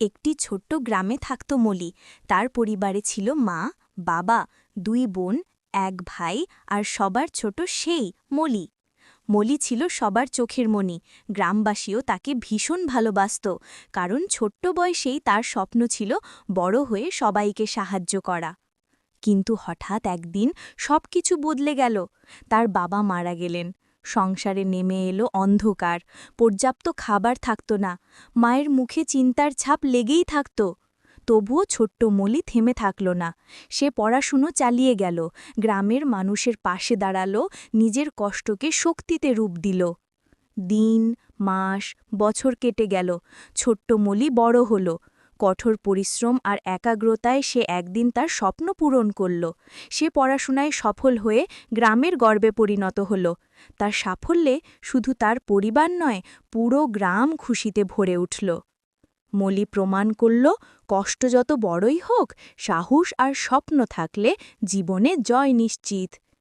একটি ছোট্ট গ্রামে থাকত মলি। তার পরিবারে ছিল মা, বাবা, 2 বোন, 1 ভাই আর সবার ছোট সেই মলি। মলি ছিল সবার চোখের মণি। গ্রামবাসীও তাকে ভীষণ ভালোবাসত, কারণ ছোট্ট বয়সেই তার স্বপ্ন ছিল বড় হয়ে সবাইকে সাহায্য করা। কিন্তু হঠাৎ একদিন সবকিছু বদলে গেল। তার বাবা মারা গেলেন। সংসারে নেমে এলো অন্ধকার। পর্যাপ্ত খাবার থাকত না। মায়ের মুখে চিন্তার ছাপ লেগেই থাকত। তবুও ছোট্ট মলি থেমে থাকল না। সে পড়াশুনো চালিয়ে গেল, গ্রামের মানুষের পাশে দাঁড়ালো, নিজের কষ্টকে শক্তিতে রূপ দিল। দিন, মাস, বছর কেটে গেল। ছোট্ট মলি বড় হল। কঠোর পরিশ্রম আর একাগ্রতায় সে একদিন তার স্বপ্ন পূরণ করল। সে পড়াশোনায় সফল হয়ে গ্রামের গর্বে পরিণত হল। তার সাফল্যে শুধু তার পরিবার নয়, পুরো গ্রাম খুশিতে ভরে উঠল। মলি প্রমাণ করল, কষ্ট যত বড়ই হোক, সাহস আর স্বপ্ন থাকলে জীবনে জয় নিশ্চিত।